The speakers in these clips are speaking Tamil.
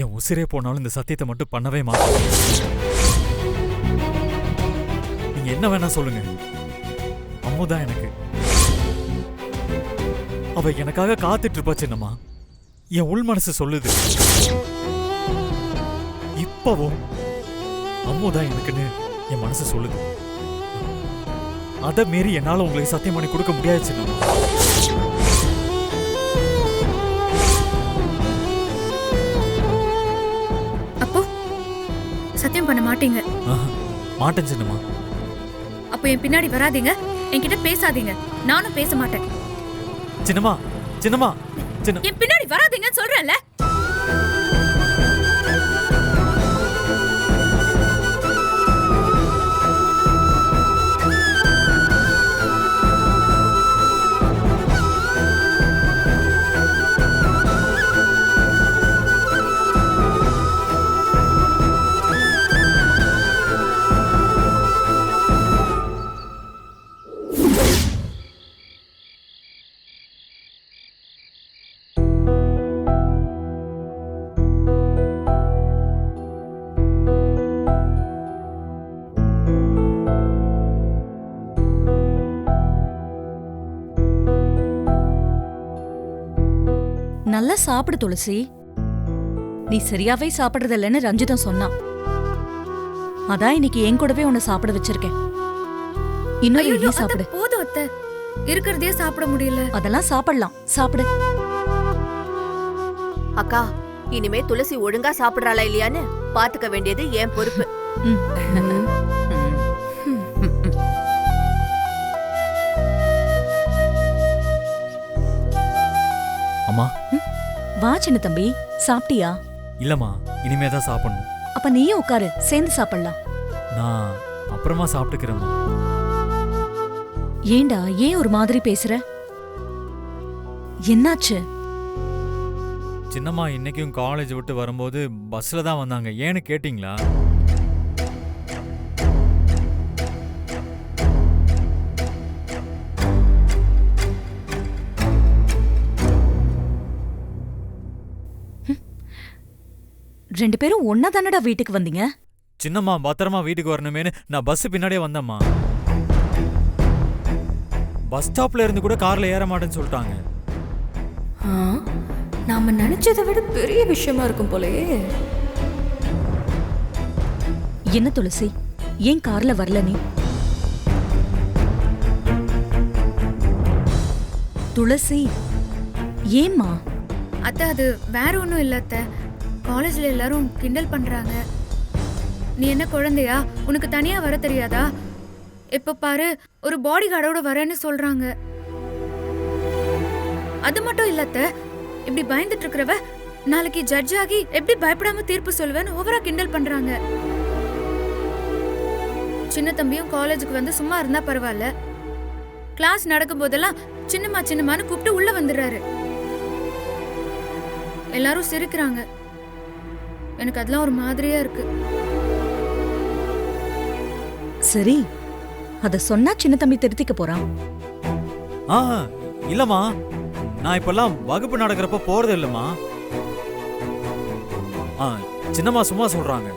என் உசிரே போனாலும் இந்த சத்தியத்தை மட்டும் பண்ணவே மாட்டேன். நீங்க என்ன வேணா சொல்லுங்க, அம்முதான் எனக்கு. அவ எனக்காக காத்துட்டு இருப்பா சின்னம்மா. என் உள் மனசு சொல்லுது, இப்பவும் அம்முதான் எனக்குன்னு என் மனசு சொல்லுது. அதை மீறி என்னால உங்களுக்கு சத்தியம் பண்ணி கொடுக்க முடியாது சின்னம்மா. அப்போ சத்தியம் பண்ண மாட்டீங்க? மாட்டேன் சின்னம்மா. அப்போ என் பின்னாடி வராதீங்க, என்கிட்ட பேசாதீங்க, நானும் பேச மாட்டேன். சின்னம்மா சின்னம்மா என் பின்னாடி வராதீங்கன்னு சொல்றேன்ல. நல்லா சாப்பிடு துளசி. நீ சரியாவே சாப்பிடுறது இல்லைன்னு ரஞ்சிதம் சொன்னான். அதான் இன்னைக்கு என் கூடவே உன்னை சாப்பிட வச்சிருக்கேன். இன்னொரு இட்லி சாப்பிடு. போதும் அத்தை, இருக்கிறதே சாப்பிட முடியல. அதெல்லாம் சாப்பிடலாம், சாப்பிடு. அக்கா, இனிமே துளசி ஒழுங்கா சாப்பிடுறாளா இல்லையான்னு பாத்துக்க வேண்டியது என் பொறுப்பு. அம்மா. வா சின்ன தம்பி, சாப்பிட்டியா? இல்லம்மா, இனிமே தான் சாப்பிடணும். அப்ப நீயும் உட்காரு, சேர்ந்து சாப்பிடலாம். நான் அப்புறமா சாப்பிட்டுக்கிறேம்மா. ஏண்டா, ஏன் ஒரு மாதிரி பேசுற? என்னாச்சு? சின்னம்மா இன்னைக்கும் காலேஜ் விட்டு வரும்போது பஸ்ல தான் வந்தாங்க. ஏன்னு கேட்டீங்களா? ரெண்டு பேரும் ஒன்னா தானடா வீட்டுக்கு வந்தீங்க? சின்னம்மா பத்திரமா வீட்டுக்கு வரணுமேனு நான் பஸ் பின்னாடியே வந்தேம்மா. பஸ் ஸ்டாப்ல இருந்து கூட கார்ல ஏற மாட்டேன்னு சொல்லிட்டாங்க. நாம நினைச்சதை விட பெரிய விஷயமா இருக்கும் போலயே. என்ன துளசி, ஏன் கார்ல வரல நீ? துளசி, ஏம்மா? அத்தை, அது வேற ஒன்றும் இல்லை அத்தை. காலேஜ்ல எல்லாரும் கிண்டல் பண்றாங்க. நீ என்ன குழந்தையா, உனக்கு தனியா வர தெரியாதா? இப்ப பாரு, ஒரு பாடி கார்டோட வரேன்னு சொல்றாங்க. அது மட்டும் இல்ல அத்தை, இப்படி பயந்துட்டு இருக்கிறவ நாளைக்கு ஜட்ஜ் ஆகி எப்படி பயப்படாம தீர்ப்பு சொல்வேன்னு ஓவரா கிண்டல் பண்றாங்க. சின்ன தம்பியும் காலேஜுக்கு வந்து சும்மா இருந்தா பரவாயில்ல, கிளாஸ் நடக்கும் போதெல்லாம் சின்னம்மா சின்னம்மான்னு கூப்பிட்டு உள்ள வந்துடுறாரு. எல்லாரும் சிரிக்கிறாங்க. எனக்கு அதெல்லாம் ஒரு மாதிரியா இருக்கு. சரி, அத சொன்னா சின்ன தம்பி திருத்திக்க போறான். இல்லம்மா, நான் இப்பெல்லாம் வகுப்பு நடக்கிறப்ப போறது இல்லம்மா. சின்னம்மா சும்மா சொல்றாங்க.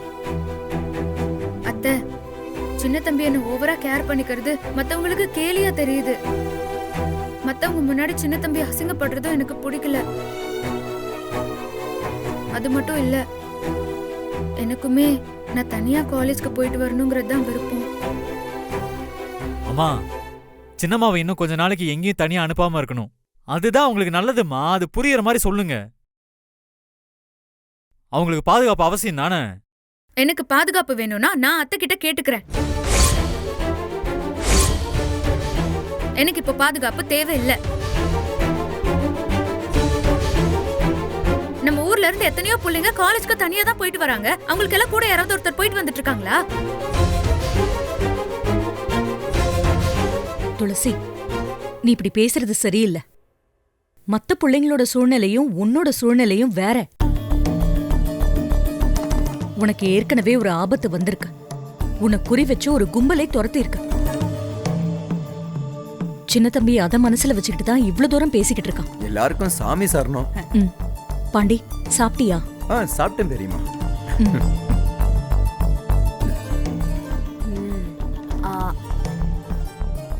அத்தை, சின்ன தம்பி என்ன ஓவரா கேர் பண்ணிக்கிறது மத்தவங்களுக்கு கேலியா தெரியுது. மத்தவங்க முன்னாடி சின்ன தம்பி அசிங்கப்படுறதும் எனக்கு பிடிக்கல. அது மட்டும் இல்ல, எனக்குமே நான் தனியா காலேஜ்க்கு போயிட்டு வரணுங்கிறது தான் விருப்பம். அம்மா, சின்னம்மாவை இன்னும் கொஞ்ச நாளைக்கு எங்கேயும் தனியா அனுப்பாம இருக்கணும். அதுதான் உங்களுக்கு நல்லதுமா. அது புரியற மாதிரி சொல்லுங்க. அவங்களுக்கு பாதுகாப்பு அவசியம் தானே. எனக்கு பாதுகாப்பு வேணும்னா நான் அத்தை கிட்ட கேட்டுக்கிறேன். எனக்கு இப்ப பாதுகாப்பு தேவையில்லை. நம்ம ஊர்ல இருந்து எத்தனையோ பிள்ளைங்க காலேஜ்க்கு தனியா தான் போயிட்டு வராங்க. அவங்களுக்கு எல்லாம் கூட யாராவது ஒருத்தர் போயிட்டு வந்துட்டு இருக்காங்களா? துளசி, நீ இப்படி பேசுறது சரியில்லை. மத்த பிள்ளைங்களோட சூழ்நிலையும் உன்னோட சூழ்நிலையும் வேற. உனக்கு ஏற்கனவே ஒரு ஆபத்து வந்திருக்கு. உன்னை குறி வச்சு ஒரு கும்பலை துரத்தி இருக்கு. சின்ன தம்பி அத மனசுல வச்சுக்கிட்டு தான் இவ்ளோ தூரம் பேசிக்கிட்டு இருக்கான். எல்லாருக்கும் சாமி சரணம். பாண்டி, சாப்பிட்டியா? சாப்பிட்டேன் பெரியம்மா.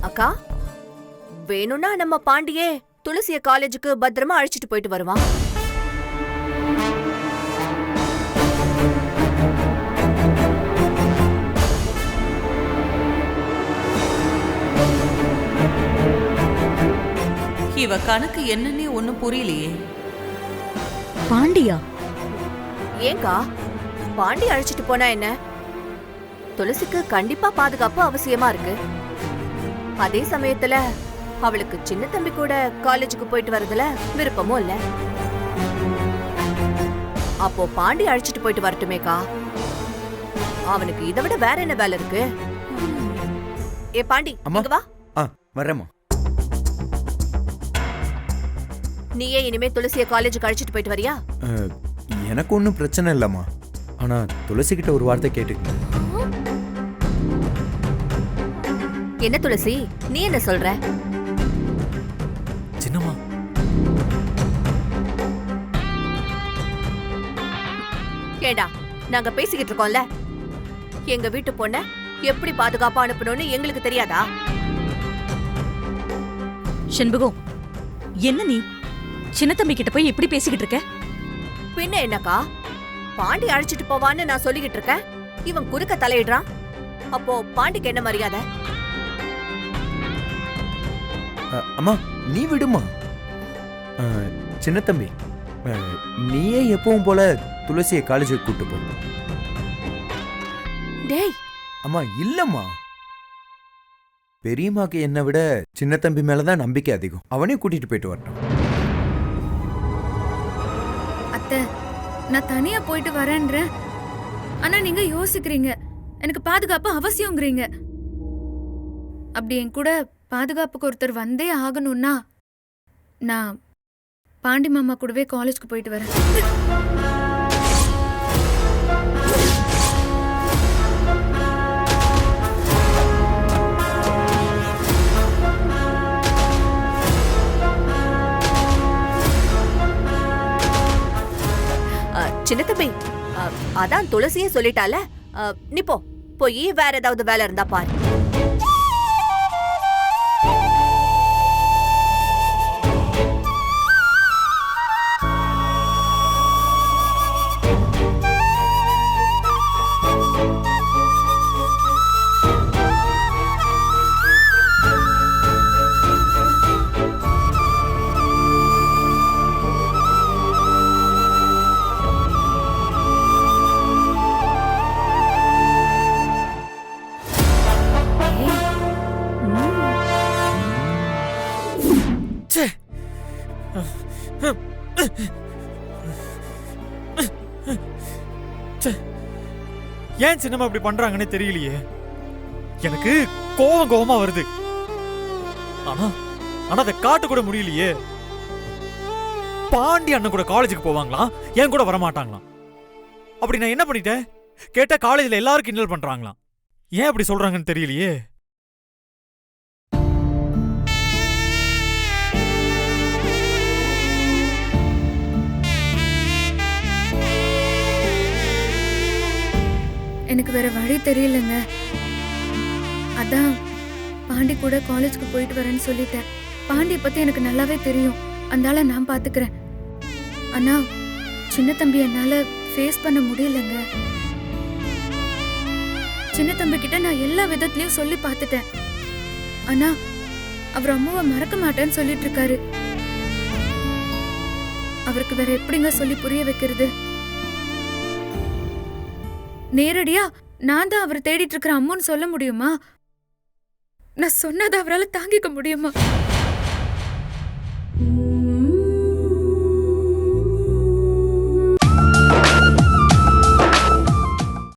அக்கா, வேணும்னா நம்ம பாண்டியே துளசிய காலேஜுக்கு பத்திரமா அழைச்சிட்டு போயிட்டு வருவான். இவ கணக்கு என்னன்னே ஒண்ணும் புரியலையே. பாண்டியா? ஏங்கா, பாண்டி அழைச்சிட்டு போனா என்ன? துளசிக்கு கண்டிப்பா பாதுகாப்பு அவசியமா இருக்கு. அதே சமயத்துல அவளுக்கு சின்ன தம்பி கூட காலேஜுக்கு போயிட்டு வரதுல விருப்பமும் இல்ல. அப்போ பாண்டி அழைச்சிட்டு போயிட்டு வரட்டுமேக்கா. அவனுக்கு இதை விட வேற என்ன வேலை இருக்கு? ஏ பாண்டி, இங்க வா. வரேம்மா. நீயே இனிமே துளசிய காலேஜுக்கு அழைச்சிட்டு போயிட்டு வரியா? எனக்கு ஒன்றும் பிரச்சனை இல்லம்மா. ஆனா துளசி கிட்ட ஒரு வார்த்தை கேட்டுக்கணும். என்ன துளசி, நீ என்ன சொல்ற? சின்னம்மா, கேடா, நாங்க பேசிக்கிட்டு இருக்கோம்ல. எங்க வீட்டு பொண்ண எப்படி பாதுகாப்பா அனுப்பணும்னு எங்களுக்கு தெரியாதா? செண்பகம், என்ன நீ சின்ன தம்பி கிட்ட போய் எப்படி பேசிக்கிட்டு இருக்க? பின்ன என்னக்கா, பாண்டி அழைச்சிட்டு போவான்னு நான் சொல்லிக்கிட்டு இருக்கேன். இவன் குறுக்க தலையிடுறான். அப்போ பாண்டிக்கு என்ன மரியாதை? அம்மா நீ விடுமா. சின்ன தம்பி, நீயே எப்பவும் போல துளசியை காலேஜுக்கு கூட்டு போ. டேய் அம்மா இல்லம்மா, பெரியம்மாக்கு என்னை விட சின்ன தம்பி மேலதான் நம்பிக்கை அதிகம். அவனையும் கூட்டிட்டு போயிட்டு வரட்டும். அத்தை, நான் தனியா போயிட்டு வரேன்றேன். ஆனா நீங்க யோசிக்கிறீங்க, எனக்கு பாதுகாப்பு அவசியங்கிறீங்க. அப்படி என் கூட பாதுகாப்புக்கு ஒருத்தர் வந்தே ஆகணும்னா நான் பாண்டி மாமா கூடவே காலேஜ்க்கு போயிட்டு வரேன். சின்ன தம்பி, அதான் துளசியே சொல்லிட்டால, நீ போய் வேற ஏதாவது வேலை இருந்தா பாரு. ஏன் சின்னம்மா இப்படி பண்றாங்கன்னு தெரியலையே. எனக்கு கோவமா வருது. ஆனா அதை காட்ட கூட முடியலையே. பாண்டி அண்ணன் கூட காலேஜுக்கு போவாங்களாம், என் கூட வரமாட்டாங்களாம். அப்படி நான் என்ன பண்ணிட்டேன்? கேட்டா காலேஜ்ல எல்லாரும் கிண்டல் பண்றாங்களாம். ஏன் அப்படி சொல்றாங்கன்னு தெரியலையே. எனக்கு வேற வழி தெரியலங்க. அதான் பாண்டி கூட காலேஜ்க்கு போயிட்டு வரேன்னு சொல்லிட்டேன். பாண்டியை பத்தி எனக்கு நல்லாவே தெரியும். அதனால நான் பாத்துக்கிறேன். ஆனா சின்ன தம்பி என்னால ஃபேஸ் பண்ண முடியலங்க. சின்ன தம்பி கிட்ட நான் எல்லா விதத்திலயும் சொல்லி பார்த்துட்டேன். ஆனா அவர் அம்மாவை மறக்க மாட்டேன்னு சொல்லிட்டு இருக்காரு. அவருக்கு வேற எப்படிங்க சொல்லி புரிய வைக்கிறது? நேரடியா நான் தான் அவர் தேடிட்டு இருக்கிற அம்மான்னு சொல்ல முடியுமா? நான் சொன்னதை அவரால் தாங்கிக்க முடியுமா?